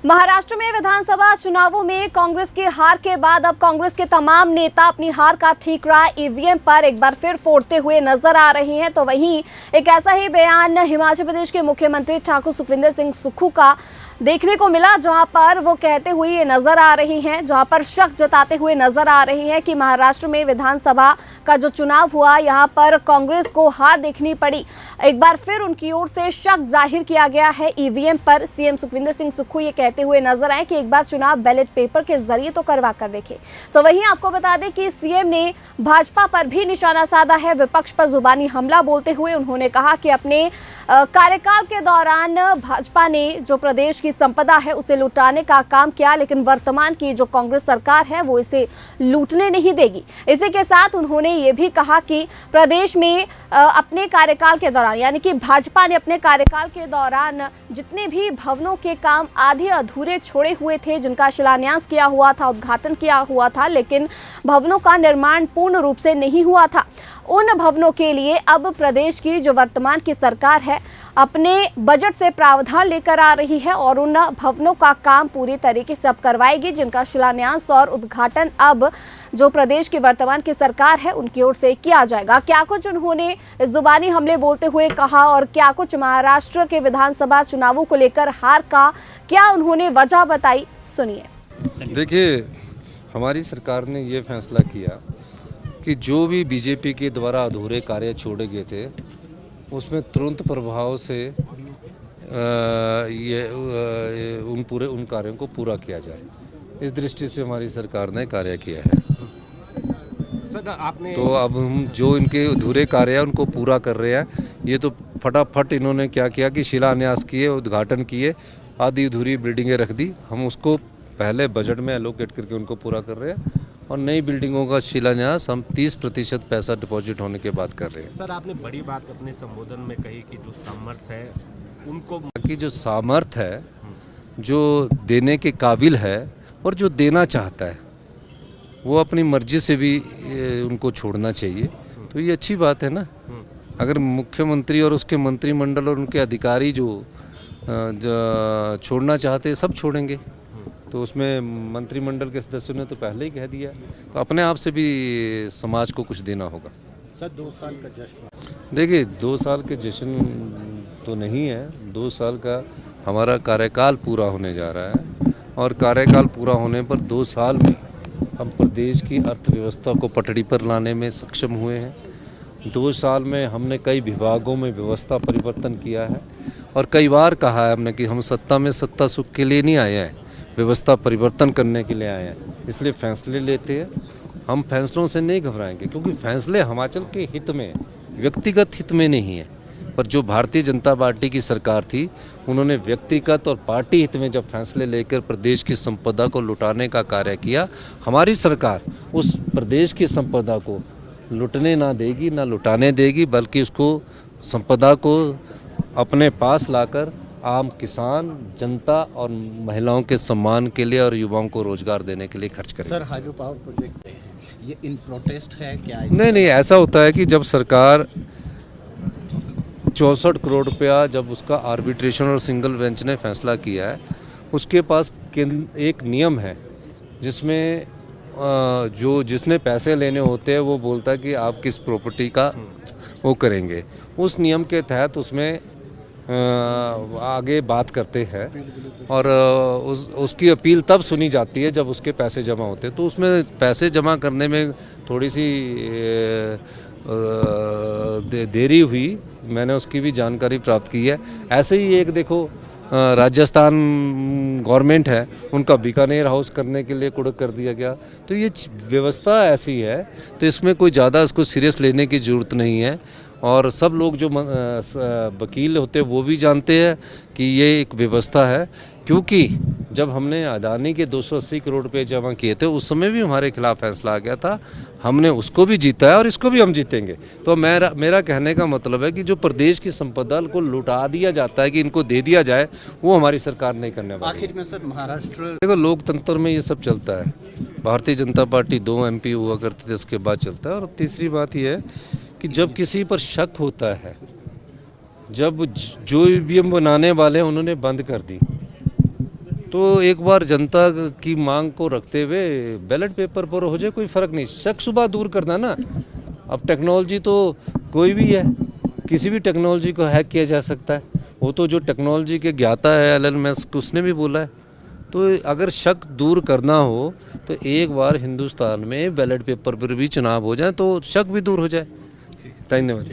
महाराष्ट्र में विधानसभा चुनावों में कांग्रेस की हार के बाद अब कांग्रेस के तमाम नेता अपनी हार का ठीकरा ईवीएम पर एक बार फिर फोड़ते हुए नजर आ रहे हैं। तो वहीं एक ऐसा ही बयान हिमाचल प्रदेश के मुख्यमंत्री ठाकुर सुखविंदर सिंह सुक्खू का देखने को मिला, जहां पर वो कहते हुए ये नजर आ रही हैं, जहां पर शक जताते हुए नजर आ रही हैं कि महाराष्ट्र में विधानसभा का जो चुनाव हुआ, यहां पर कांग्रेस को हार देखनी पड़ी। एक बार फिर उनकी ओर से शक जाहिर किया गया है ईवीएम पर। सीएम सुखविंदर सिंह सुक्खू ये कहते हुए नजर आए कि एक बार चुनाव बैलेट पेपर के जरिए तो करवा कर देखे। तो वहीं आपको बता दें कि सीएम ने भाजपा पर भी निशाना साधा है। विपक्ष पर जुबानी हमला बोलते हुए उन्होंने कहा कि अपने कार्यकाल के दौरान भाजपा ने जो प्रदेश की संपदा है उसे लुटाने का काम किया, लेकिन वर्तमान की जो कांग्रेस सरकार है वो इसे लूटने नहीं देगी। इसी के साथ उन्होंने ये भी कहा कि प्रदेश में अपने कार्यकाल के दौरान, यानी कि भाजपा ने अपने कार्यकाल के दौरान जितने भी भवनों के काम आधे अधूरे छोड़े हुए थे, जिनका शिलान्यास किया हुआ था, उद्घाटन किया हुआ था, लेकिन भवनों का निर्माण पूर्ण रूप से नहीं हुआ था, उन भवनों के लिए अब प्रदेश की जो वर्तमान की सरकार है अपने बजट से प्रावधान लेकर आ रही है और उन भवनों का काम पूरी तरीके से अब करवाएगी, जिनका शिलान्यास और उद्घाटन अब जो प्रदेश की वर्तमान की सरकार है उनकी ओर से किया जाएगा। क्या कुछ उन्होंने जुबानी हमले बोलते हुए कहा और क्या कुछ महाराष्ट्र के विधानसभा चुनावों को लेकर हार का क्या उन्होंने वजह बताई, सुनिए। देखिए, हमारी सरकार ने ये फैसला किया कि जो भी बीजेपी के द्वारा अधूरे कार्य छोड़े गए थे उसमें तुरंत प्रभाव से उन कार्यों को पूरा किया जाए। इस दृष्टि से हमारी सरकार ने कार्य किया है। सर, आपने तो अब हम जो इनके अधूरे कार्य हैं उनको पूरा कर रहे हैं। ये तो फटाफट इन्होंने क्या किया कि शिलान्यास किए, उद्घाटन किए, आधी अधूरी बिल्डिंगें रख दी। हम उसको पहले बजट में एलोकेट करके उनको पूरा कर रहे हैं और नई बिल्डिंगों का शिलान्यास हम 30% पैसा डिपॉजिट होने के बाद कर रहे हैं। सर, आपने बड़ी बात अपने संबोधन में कही कि जो सामर्थ्य है उनको, कि जो सामर्थ्य है, जो देने के काबिल है और जो देना चाहता है वो अपनी मर्जी से भी उनको छोड़ना चाहिए। तो ये अच्छी बात है ना। अगर मुख्यमंत्री और उसके मंत्रिमंडल और उनके अधिकारी जो छोड़ना चाहते हैं सब छोड़ेंगे, तो उसमें मंत्रिमंडल के सदस्यों ने तो पहले ही कह दिया, तो अपने आप से भी समाज को कुछ देना होगा। सर, 2 साल का जश्न, देखिए 2 साल के जश्न तो नहीं है, 2 साल का हमारा कार्यकाल पूरा होने जा रहा है और कार्यकाल पूरा होने पर 2 साल में हम प्रदेश की अर्थव्यवस्था को पटड़ी पर लाने में सक्षम हुए हैं। 2 साल में हमने कई विभागों में व्यवस्था परिवर्तन किया है और कई बार कहा है हमने कि हम सत्ता में सत्ता सुख के लिए नहीं आए हैं, व्यवस्था परिवर्तन करने के लिए आए हैं। इसलिए फैसले लेते हैं, हम फैसलों से नहीं घबराएंगे, क्योंकि फैसले हिमाचल के हित में, व्यक्तिगत हित में नहीं है। पर जो भारतीय जनता पार्टी की सरकार थी उन्होंने व्यक्तिगत और पार्टी हित में जब फैसले लेकर प्रदेश की संपदा को लुटाने का कार्य किया, हमारी सरकार उस प्रदेश की संपदा को लुटने ना देगी, ना लुटाने देगी, बल्कि उसको संपदा को अपने पास लाकर आम किसान, जनता और महिलाओं के सम्मान के लिए और युवाओं को रोजगार देने के लिए खर्च करें। सर, हाइड्रो पावर प्रोजेक्ट ये इन प्रोटेस्ट है क्या? नहीं, ऐसा होता है कि जब सरकार 64 करोड़ रुपया जब उसका आर्बिट्रेशन और सिंगल बेंच ने फैसला किया है, उसके पास एक नियम है जिसमें जिसने पैसे लेने होते हैं वो बोलता है कि आप किस प्रॉपर्टी का वो करेंगे। उस नियम के तहत उसमें आगे बात करते हैं और उसकी अपील तब सुनी जाती है जब उसके पैसे जमा होते हैं। तो उसमें पैसे जमा करने में थोड़ी सी देरी हुई, मैंने उसकी भी जानकारी प्राप्त की है। ऐसे ही एक देखो राजस्थान गवर्नमेंट है, उनका बीकानेर हाउस करने के लिए कुड़क कर दिया गया। तो ये व्यवस्था ऐसी है, तो इसमें कोई ज़्यादा इसको सीरियस लेने की ज़रूरत नहीं है। और सब लोग जो वकील होते हैं वो भी जानते हैं कि ये एक व्यवस्था है, क्योंकि जब हमने अदानी के 280 करोड़ रुपए जमा किए थे उस समय भी हमारे खिलाफ फैसला आ गया था, हमने उसको भी जीता है और इसको भी हम जीतेंगे। तो मेरा कहने का मतलब है कि जो प्रदेश की संपदा को लुटा दिया जाता है कि इनको दे दिया जाए, वो हमारी सरकार नहीं करने वाली। आखिर में सर, महाराष्ट्र देखो लोकतंत्र में ये सब चलता है। भारतीय जनता पार्टी 2 MP हुआ करते थे, उसके बाद चलता है। और तीसरी बात यह है कि जब किसी पर शक होता है, जब जो ईवीएम बनाने वाले उन्होंने बंद कर दी, तो एक बार जनता की मांग को रखते हुए बैलेट पेपर पर हो जाए, कोई फ़र्क नहीं। शक शुबा दूर करना ना, अब टेक्नोलॉजी तो कोई भी है, किसी भी टेक्नोलॉजी को हैक किया जा सकता है। वो तो जो टेक्नोलॉजी के ज्ञाता है एलन मस्क, उसने भी बोला है। तो अगर शक दूर करना हो तो एक बार हिंदुस्तान में बैलेट पेपर पर भी चुनाव हो जाए तो शक भी दूर हो जाए। धन्यवाद।